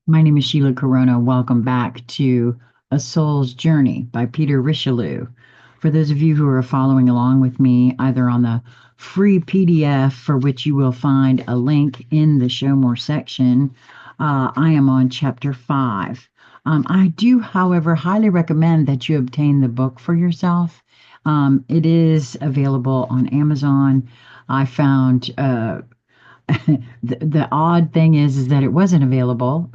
My name is Sheila Karuna. Welcome back to A Soul's Journey by Peter Richelieu. For those of you who are following along with me, either on the free PDF, for which you will find a link in the Show More section, I am on chapter 5. I do, however, highly recommend that you obtain the book for yourself. It is available on Amazon. I found the odd thing is that it wasn't available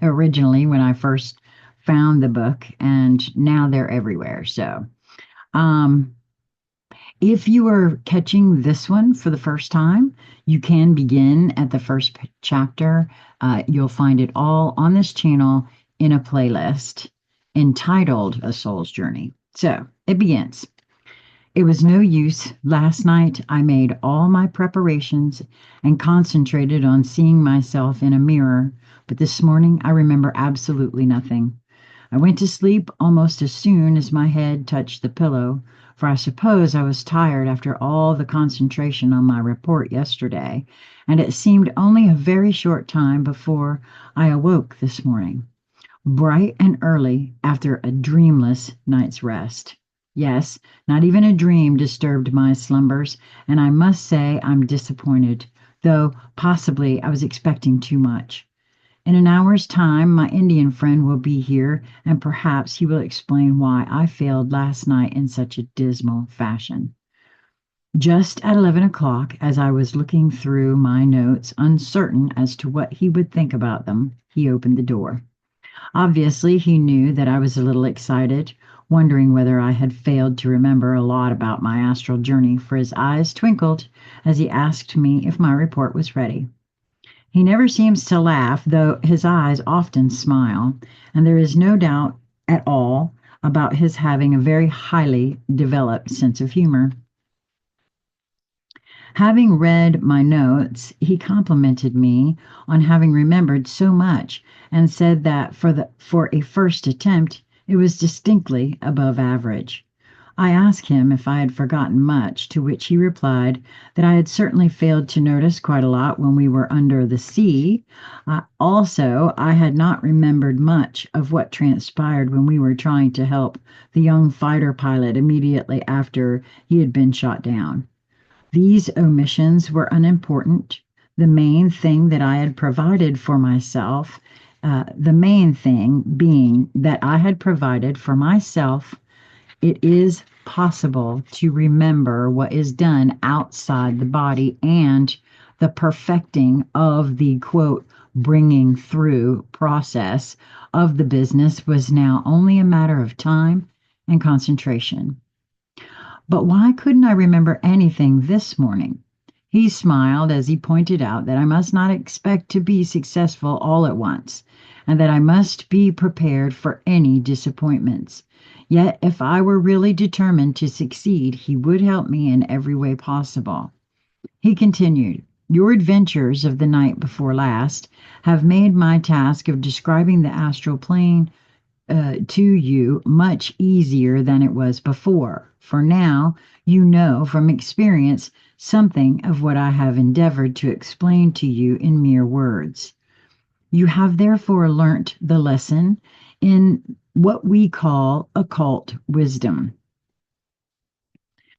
originally when I first found the book, and now they're everywhere. So, um, if you are catching this one for the first time, you can begin at the first chapter. You'll find it all on this channel in a playlist entitled A Soul's Journey. So it begins. It was no use. Last night I made all my preparations and concentrated on seeing myself in a mirror, but this morning I remember absolutely nothing. I went to sleep almost as soon as my head touched the pillow, for I suppose I was tired after all the concentration on my report yesterday, and it seemed only a very short time before I awoke this morning, bright and early after a dreamless night's rest. Yes, not even a dream disturbed my slumbers, and I must say I'm disappointed, though possibly I was expecting too much. In an hour's time, my Indian friend will be here, and perhaps he will explain why I failed last night in such a dismal fashion. Just at 11 o'clock, as I was looking through my notes, uncertain as to what he would think about them, he opened the door. Obviously, he knew that I was a little excited, wondering whether I had failed to remember a lot about my astral journey, for his eyes twinkled as he asked me if my report was ready. He never seems to laugh, though his eyes often smile, and there is no doubt at all about his having a very highly developed sense of humor. Having read my notes, he complimented me on having remembered so much and said that for a first attempt it was distinctly above average. I asked him if I had forgotten much, to which he replied that I had certainly failed to notice quite a lot when we were under the sea. Also, I had not remembered much of what transpired when we were trying to help the young fighter pilot immediately after he had been shot down. These omissions were unimportant. The main thing that I had provided for myself, the main thing being that I had provided for myself, it is possible to remember what is done outside the body, and the perfecting of the quote bringing through process of the business was now only a matter of time and concentration. But why couldn't I remember anything this morning? He smiled as he pointed out that I must not expect to be successful all at once, and that I must be prepared for any disappointments. Yet, if I were really determined to succeed, he would help me in every way possible. He continued, "Your adventures of the night before last have made my task of describing the astral plane to you much easier than it was before, for now you know from experience something of what I have endeavored to explain to you in mere words. You have therefore learnt the lesson in what we call occult wisdom,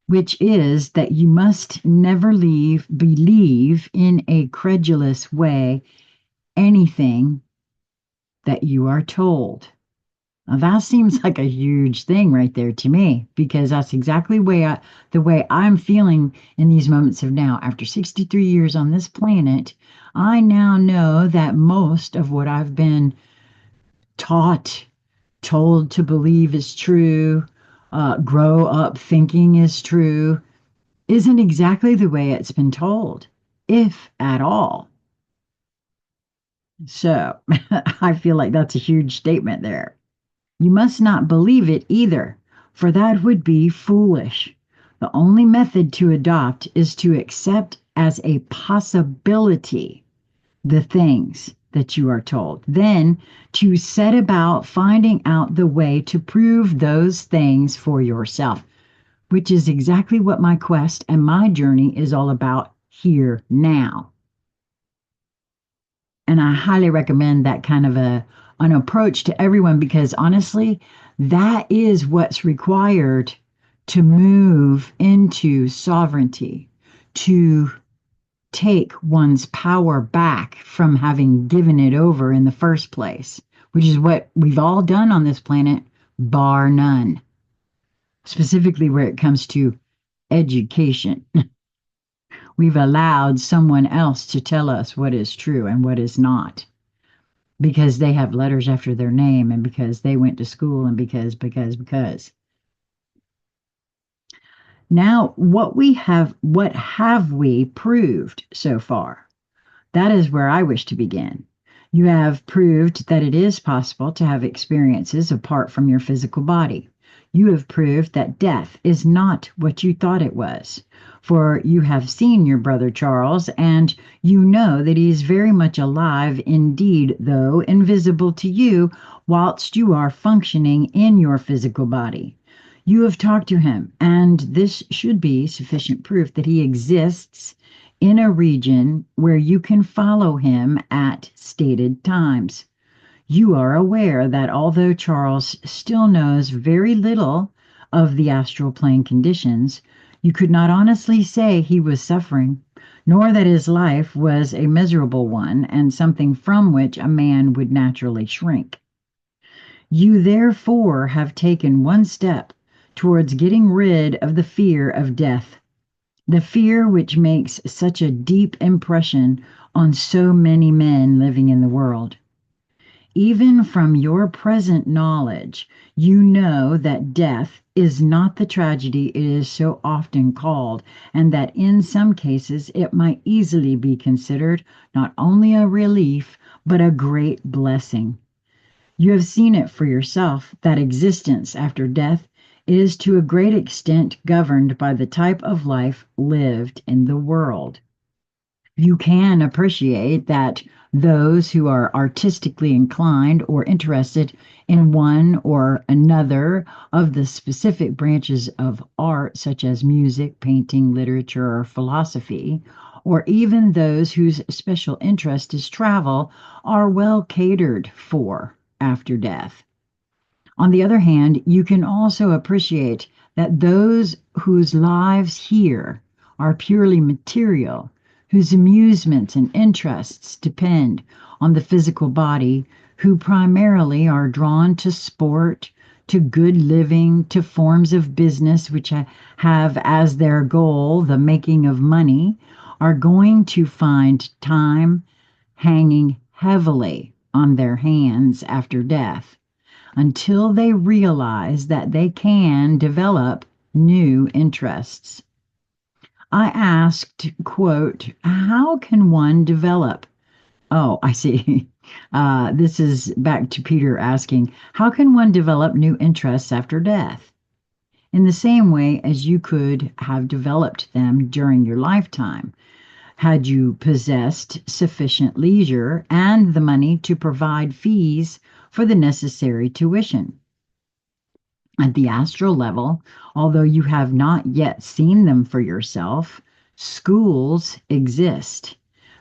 which is that you must never believe in a credulous way anything that you are told." Now, that seems like a huge thing right there to me, because that's exactly the way I'm feeling in these moments of now. After 63 years on this planet, I now know that most of what I've been taught, told to believe is true, grow up thinking is true, isn't exactly the way it's been told, if at all. So I feel like that's a huge statement there. You must not believe it either, for that would be foolish. The only method to adopt is to accept as a possibility the things that you are told, then to set about finding out the way to prove those things for yourself, which is exactly what my quest and my journey is all about here now. And I highly recommend that kind of an approach to everyone because honestly, that is what's required to move into sovereignty, to take one's power back from having given it over in the first place, which is what we've all done on this planet, bar none, specifically where it comes to education. We've allowed someone else to tell us what is true and what is not because they have letters after their name and because they went to school and because. Now, what have we proved so far? That is where I wish to begin. You have proved that it is possible to have experiences apart from your physical body. You have proved that death is not what you thought it was. For you have seen your brother Charles, and you know that he is very much alive indeed, though invisible to you, whilst you are functioning in your physical body. You have talked to him, and this should be sufficient proof that he exists in a region where you can follow him at stated times. You are aware that although Charles still knows very little of the astral plane conditions, you could not honestly say he was suffering, nor that his life was a miserable one and something from which a man would naturally shrink. You therefore have taken one step towards getting rid of the fear of death, the fear which makes such a deep impression on so many men living in the world. Even from your present knowledge, you know that death is not the tragedy it is so often called, and that in some cases it might easily be considered not only a relief, but a great blessing. You have seen it for yourself that existence after death is to a great extent governed by the type of life lived in the world. You can appreciate that those who are artistically inclined or interested in one or another of the specific branches of art, such as music, painting, literature, or philosophy, or even those whose special interest is travel, are well catered for after death. On the other hand, you can also appreciate that those whose lives here are purely material, whose amusements and interests depend on the physical body, who primarily are drawn to sport, to good living, to forms of business which have as their goal the making of money, are going to find time hanging heavily on their hands after death, until they realize that they can develop new interests. I asked, quote, how can one develop? Oh, I see. This is back to Peter asking, how can one develop new interests after death? In the same way as you could have developed them during your lifetime, had you possessed sufficient leisure and the money to provide fees for the necessary tuition. At the astral level, although you have not yet seen them for yourself, schools exist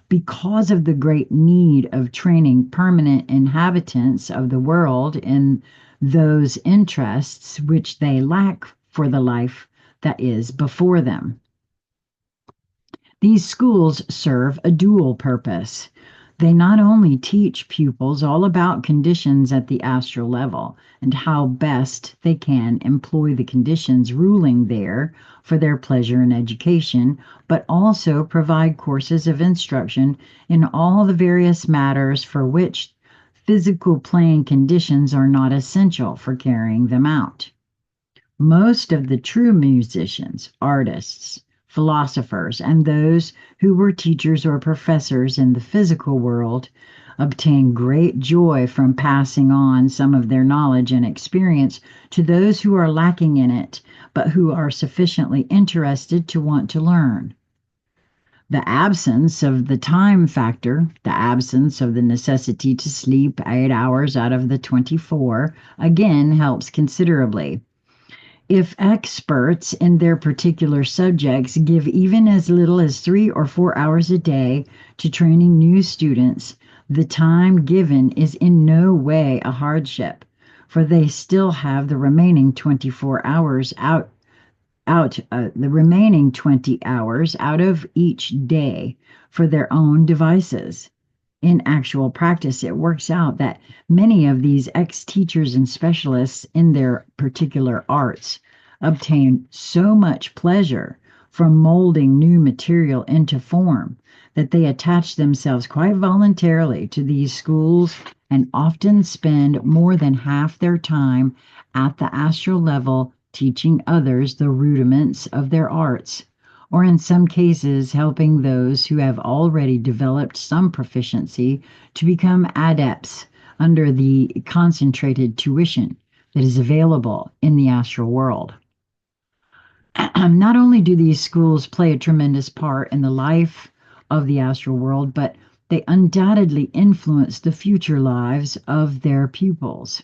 because of the great need of training permanent inhabitants of the world in those interests which they lack for the life that is before them. These schools serve a dual purpose. They not only teach pupils all about conditions at the astral level and how best they can employ the conditions ruling there for their pleasure and education, but also provide courses of instruction in all the various matters for which physical plane conditions are not essential for carrying them out. Most of the true musicians, artists, philosophers, and those who were teachers or professors in the physical world obtain great joy from passing on some of their knowledge and experience to those who are lacking in it, but who are sufficiently interested to want to learn. The absence of the time factor, the absence of the necessity to sleep 8 hours out of the 24, again helps considerably. If experts in their particular subjects give even as little as 3 or 4 hours a day to training new students, The time given is in no way a hardship, for they still have the remaining 24 hours the remaining 20 hours out of each day for their own devices. In actual practice, it works out that many of these ex-teachers and specialists in their particular arts obtain so much pleasure from molding new material into form that they attach themselves quite voluntarily to these schools and often spend more than half their time at the astral level teaching others the rudiments of their arts, or in some cases helping those who have already developed some proficiency to become adepts under the concentrated tuition that is available in the astral world. Not only do these schools play a tremendous part in the life of the astral world, but they undoubtedly influence the future lives of their pupils.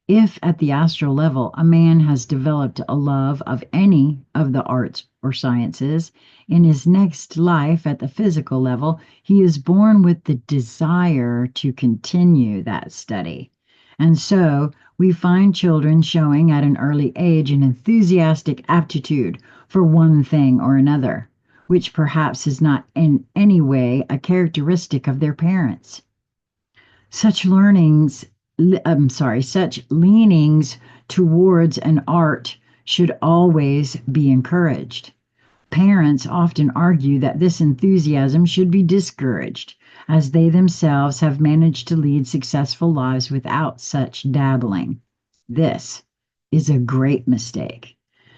If at the astral level a man has developed a love of any of the arts or sciences, in his next life at the physical level, he is born with the desire to continue that study. And so we find children showing at an early age an enthusiastic aptitude for one thing or another, which perhaps is not in any way a characteristic of their parents. Such such leanings towards an art should always be encouraged. Parents often argue that this enthusiasm should be discouraged, as they themselves have managed to lead successful lives without such dabbling. This is a great mistake.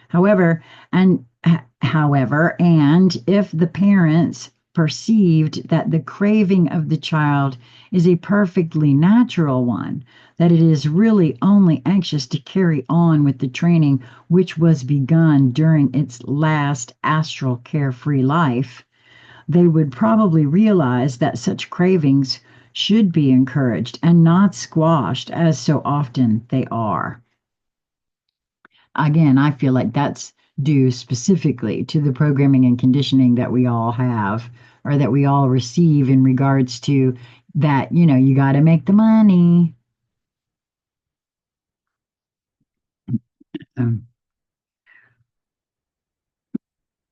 However, and and if the parents perceived that the craving of the child is a perfectly natural one, that it is really only anxious to carry on with the training which was begun during its last astral carefree life, they would probably realize that such cravings should be encouraged and not squashed as so often they are. Again, I feel like that's due specifically to the programming and conditioning that we all have or that we all receive in regards to that, you got to make the money. Um,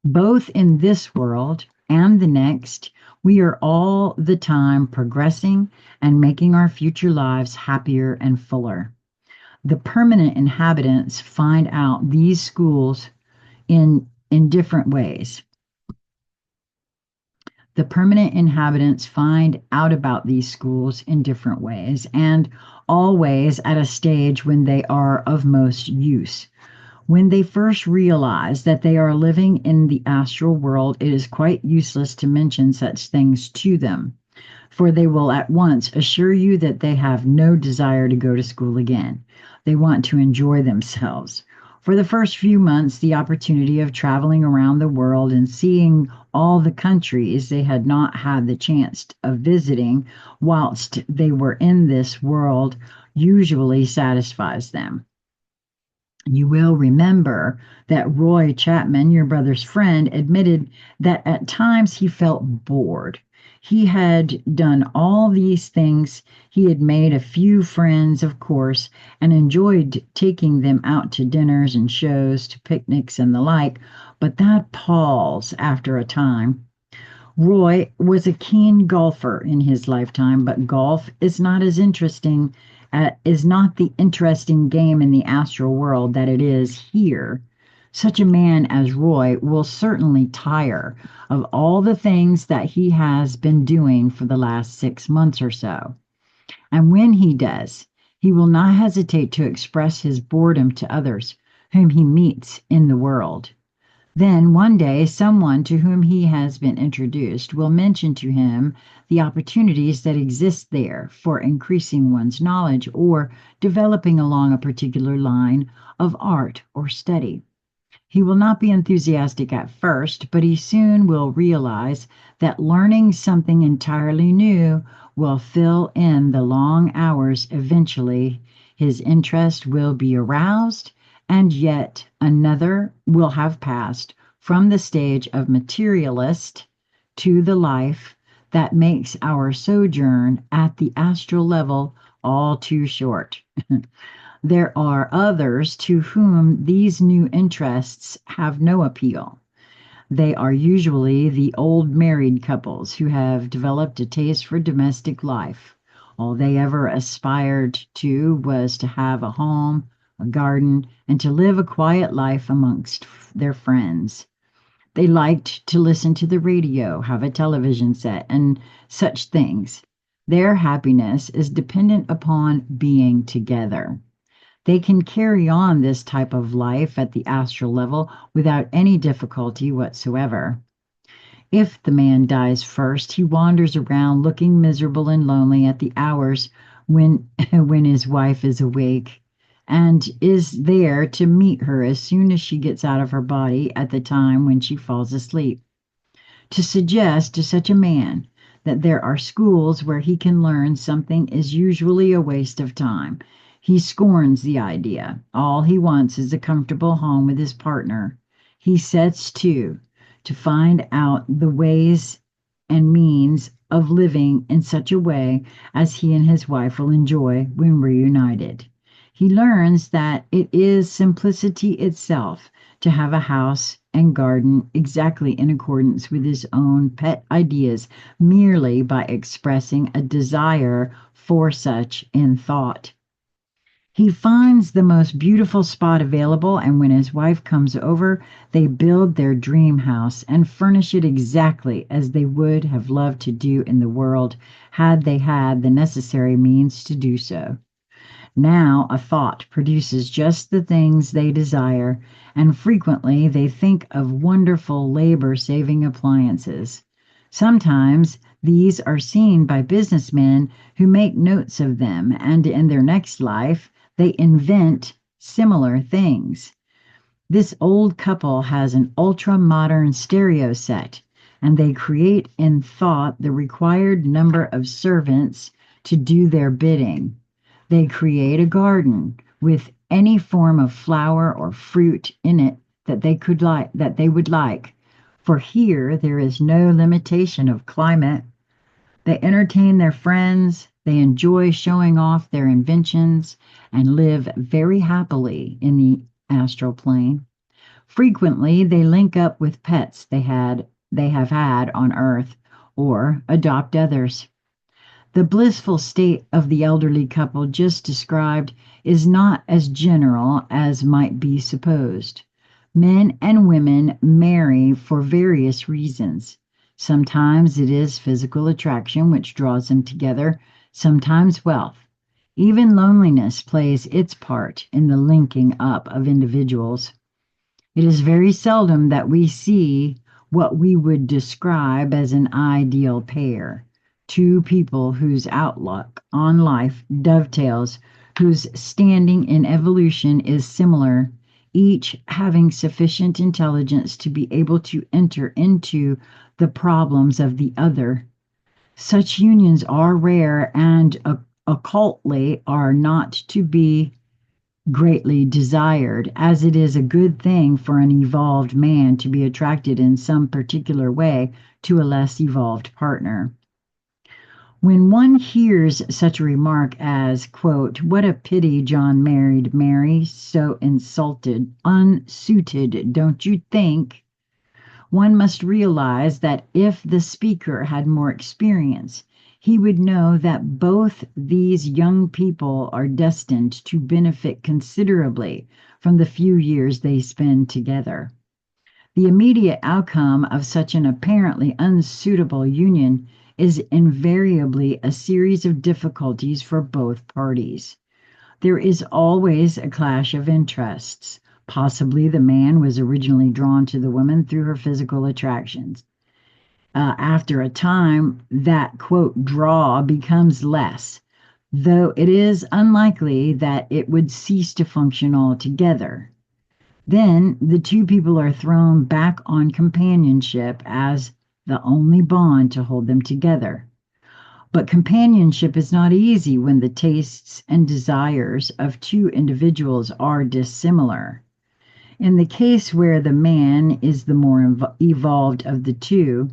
Both in this world and the next, we are all the time progressing and making our future lives happier and fuller. The permanent inhabitants find out these schools in different ways. The permanent inhabitants find out about these schools in different ways, and always at a stage when they are of most use. When they first realize that they are living in the astral world, it is quite useless to mention such things to them, for they will at once assure you that they have no desire to go to school again. They want to enjoy themselves. For the first few months, the opportunity of traveling around the world and seeing all the countries they had not had the chance of visiting whilst they were in this world usually satisfies them. You will remember that Roy Chapman, your brother's friend, admitted that at times he felt bored. He had done all these things. He had made a few friends, of course, and enjoyed taking them out to dinners and shows, to picnics and the like, but that palls after a time. Roy was a keen golfer in his lifetime, but golf is not the interesting game in the astral world that it is here. Such a man as Roy will certainly tire of all the things that he has been doing for the last 6 months or so. And when he does, he will not hesitate to express his boredom to others whom he meets in the world. Then one day someone to whom he has been introduced will mention to him the opportunities that exist there for increasing one's knowledge or developing along a particular line of art or study. He will not be enthusiastic at first, but he soon will realize that learning something entirely new will fill in the long hours. Eventually, his interest will be aroused, and yet another will have passed from the stage of materialist to the life that makes our sojourn at the astral level all too short. There are others to whom these new interests have no appeal. They are usually the old married couples who have developed a taste for domestic life. All they ever aspired to was to have a home, a garden, and to live a quiet life amongst their friends. They liked to listen to the radio, have a television set, and such things. Their happiness is dependent upon being together. They can carry on this type of life at the astral level without any difficulty whatsoever. If the man dies first, he wanders around looking miserable and lonely at the hours when, when his wife is awake, and is there to meet her as soon as she gets out of her body at the time when she falls asleep. To suggest to such a man that there are schools where he can learn something is usually a waste of time. He scorns the idea. All he wants is a comfortable home with his partner. He sets to find out the ways and means of living in such a way as he and his wife will enjoy when reunited. He learns that it is simplicity itself to have a house and garden exactly in accordance with his own pet ideas merely by expressing a desire for such in thought. He finds the most beautiful spot available, and when his wife comes over, they build their dream house and furnish it exactly as they would have loved to do in the world had they had the necessary means to do so. Now a thought produces just the things they desire, and frequently they think of wonderful labor-saving appliances. Sometimes these are seen by businessmen who make notes of them, and in their next life they invent similar things. This old couple has an ultra-modern stereo set, and they create in thought the required number of servants to do their bidding. They create a garden with any form of flower or fruit in it that they would like. For here there is no limitation of climate. They entertain their friends, they enjoy showing off their inventions, and live very happily in the astral plane. Frequently they link up with pets they have had on earth, or adopt others. The blissful state of the elderly couple just described is not as general as might be supposed. Men and women marry for various reasons. Sometimes it is physical attraction which draws them together, sometimes wealth. Even loneliness plays its part in the linking up of individuals. It is very seldom that we see what we would describe as an ideal pair. Two people whose outlook on life dovetails, whose standing in evolution is similar, each having sufficient intelligence to be able to enter into the problems of the other. Such unions are rare and occultly are not to be greatly desired, as it is a good thing for an evolved man to be attracted in some particular way to a less evolved partner. When one hears such a remark as, quote, "What a pity John married Mary, so unsuited, don't you think?" one must realize that if the speaker had more experience, he would know that both these young people are destined to benefit considerably from the few years they spend together. The immediate outcome of such an apparently unsuitable union is invariably a series of difficulties for both parties. There is always a clash of interests. Possibly the man was originally drawn to the woman through her physical attractions. After a time, that, quote, draw becomes less, though it is unlikely that it would cease to function altogether. Then the two people are thrown back on companionship as the only bond to hold them together. But companionship is not easy when the tastes and desires of two individuals are dissimilar. In the case where the man is the more evolved of the two,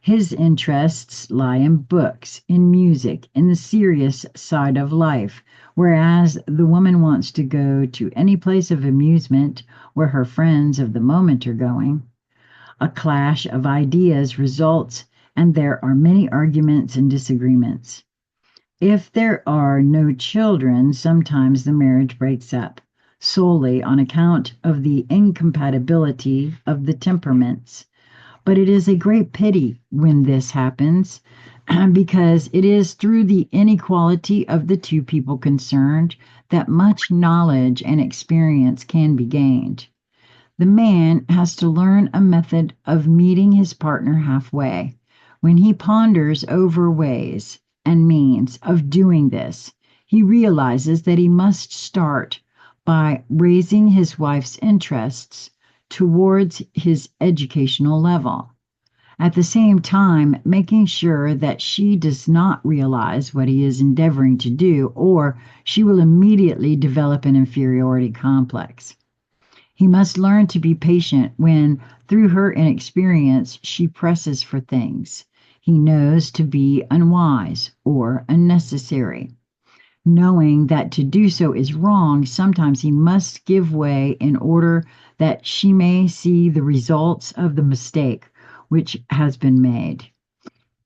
His interests lie in books, in music, in the serious side of life, whereas the woman wants to go to any place of amusement where her friends of the moment are going. A clash of ideas results, and there are many arguments and disagreements. If there are no children, sometimes the marriage breaks up solely on account of the incompatibility of the temperaments. But it is a great pity when this happens, because it is through the inequality of the two people concerned that much knowledge and experience can be gained. The man has to learn a method of meeting his partner halfway. When he ponders over ways and means of doing this, he realizes that he must start by raising his wife's interests towards his educational level. At the same time, making sure that she does not realize what he is endeavoring to do, or she will immediately develop an inferiority complex. He must learn to be patient when, through her inexperience, she presses for things he knows to be unwise or unnecessary. Knowing that to do so is wrong, sometimes he must give way in order that she may see the results of the mistake which has been made.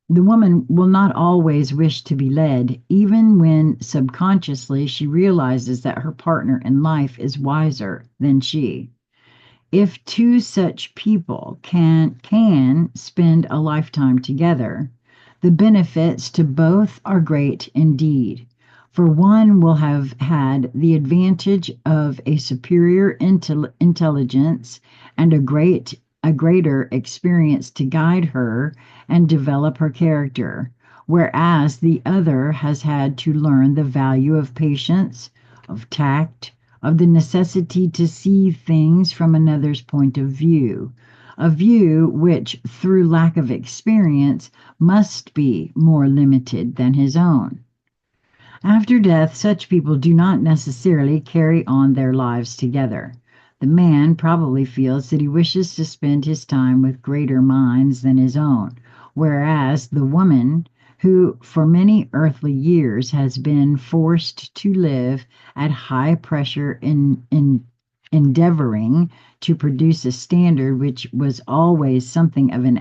The woman will not always wish to be led, even when subconsciously she realizes that her partner in life is wiser than she. If two such people can spend a lifetime together, the benefits to both are great indeed. For one will have had the advantage of a superior intelligence and a greater experience to guide her and develop her character, whereas the other has had to learn the value of patience, of tact, of the necessity to see things from another's point of view, a view which, through lack of experience, must be more limited than his own. After death, such people do not necessarily carry on their lives together. The man probably feels that he wishes to spend his time with greater minds than his own, whereas the woman, who for many earthly years has been forced to live at high pressure in endeavoring to produce a standard which was always something of an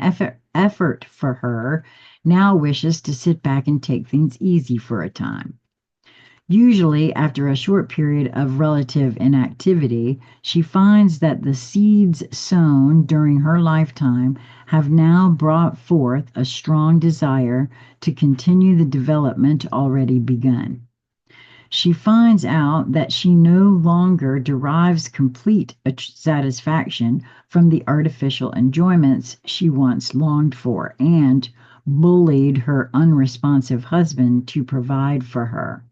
effort for her, now wishes to sit back and take things easy for a time. Usually, after a short period of relative inactivity, she finds that the seeds sown during her lifetime have now brought forth a strong desire to continue the development already begun. She finds out that she no longer derives complete satisfaction from the artificial enjoyments she once longed for and bullied her unresponsive husband to provide for her.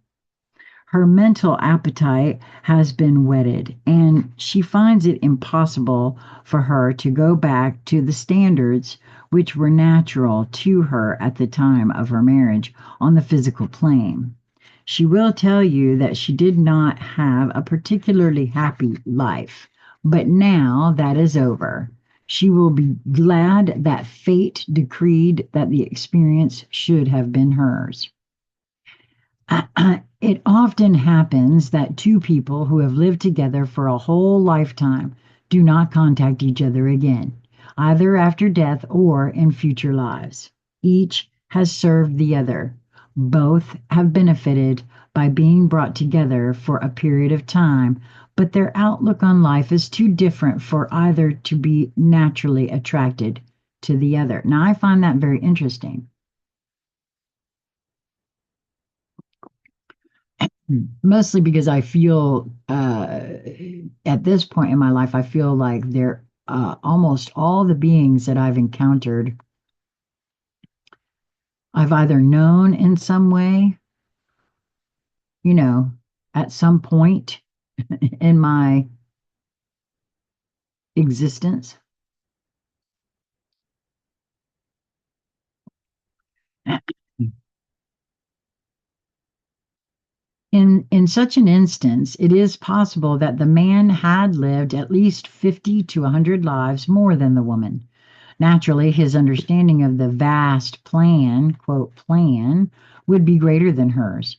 Her mental appetite has been whetted, and she finds it impossible for her to go back to the standards which were natural to her at the time of her marriage on the physical plane. She will tell you that she did not have a particularly happy life, but now that is over. She will be glad that fate decreed that the experience should have been hers. It often happens that two people who have lived together for a whole lifetime do not contact each other again, either after death or in future lives. Each has served the other. Both have benefited by being brought together for a period of time, but their outlook on life is too different for either to be naturally attracted to the other. Now, I find that very interesting. Mostly because I feel at this point in my life, I feel like they're almost all the beings that I've encountered, I've either known in some way, you know, at some point in my existence. In such an instance, it is possible that the man had lived at least 50 to 100 lives more than the woman. Naturally, his understanding of the vast plan, quote, plan, would be greater than hers.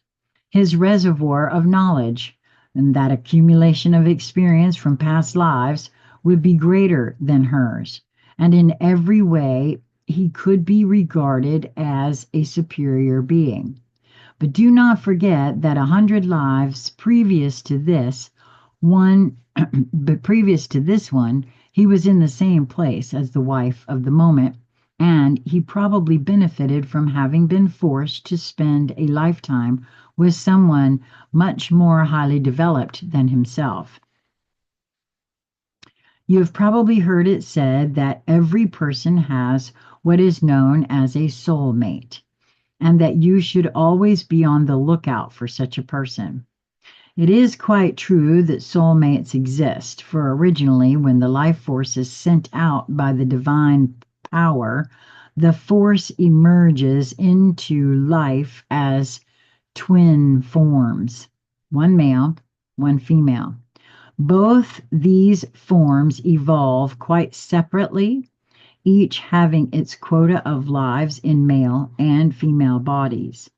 His reservoir of knowledge and that accumulation of experience from past lives would be greater than hers. And in every way, he could be regarded as a superior being. But do not forget that 100 lives previous to this one, but previous to this one, he was in the same place as the wife of the moment, and he probably benefited from having been forced to spend a lifetime with someone much more highly developed than himself. You have probably heard it said that every person has what is known as a soulmate, and that you should always be on the lookout for such a person. It is quite true that soulmates exist, for originally, when the life force is sent out by the divine power, the force emerges into life as twin forms, one male, one female. Both these forms evolve quite separately, each having its quota of lives in male and female bodies.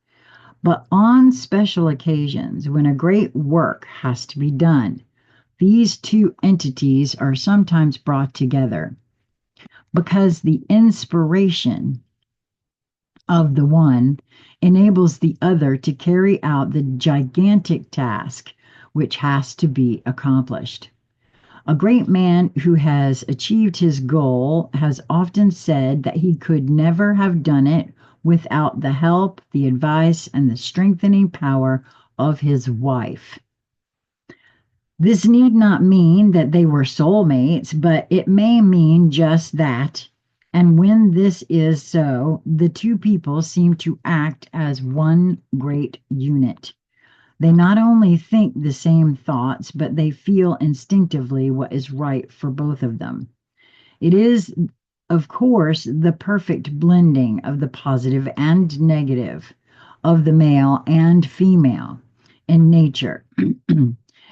But on special occasions, when a great work has to be done, these two entities are sometimes brought together because the inspiration of the one enables the other to carry out the gigantic task which has to be accomplished. A great man who has achieved his goal has often said that he could never have done it without the help, the advice, and the strengthening power of his wife. This need not mean that they were soulmates, but it may mean just that. And when this is so, the two people seem to act as one great unit. They not only think the same thoughts, but they feel instinctively what is right for both of them. It is, of course, the perfect blending of the positive and negative, of the male and female in nature.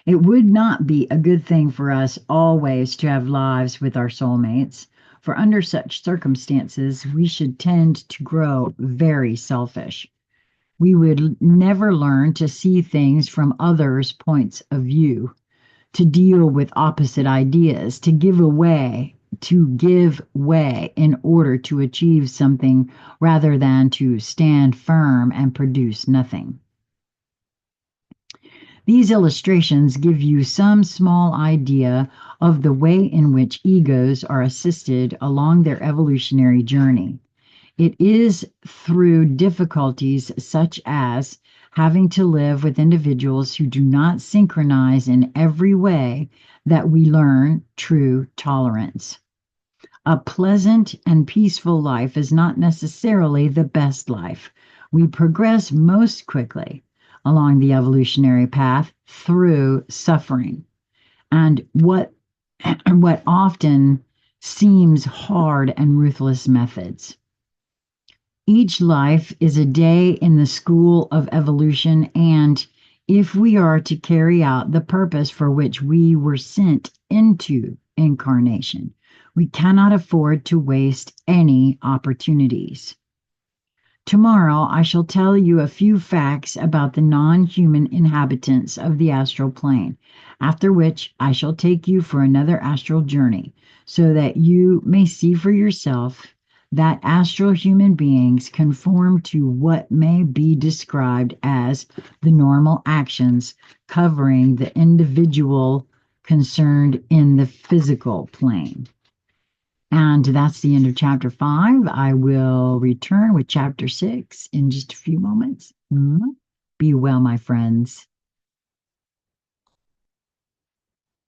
It would not be a good thing for us always to have lives with our soulmates, for under such circumstances, we should tend to grow very selfish. We would never learn to see things from others' points of view, to deal with opposite ideas, to give way in order to achieve something rather than to stand firm and produce nothing. These illustrations give you some small idea of the way in which egos are assisted along their evolutionary journey. It is through difficulties such as having to live with individuals who do not synchronize in every way that we learn true tolerance. A pleasant and peaceful life is not necessarily the best life. We progress most quickly along the evolutionary path through suffering. And what often seems hard and ruthless methods. Each life is a day in the school of evolution, and if we are to carry out the purpose for which we were sent into incarnation, we cannot afford to waste any opportunities. Tomorrow I shall tell you a few facts about the non-human inhabitants of the astral plane, after which I shall take you for another astral journey, so that you may see for yourself that astral human beings conform to what may be described as the normal actions covering the individual concerned in the physical plane. And that's the end of chapter 5. I will return with chapter 6 in just a few moments. Be well, my friends.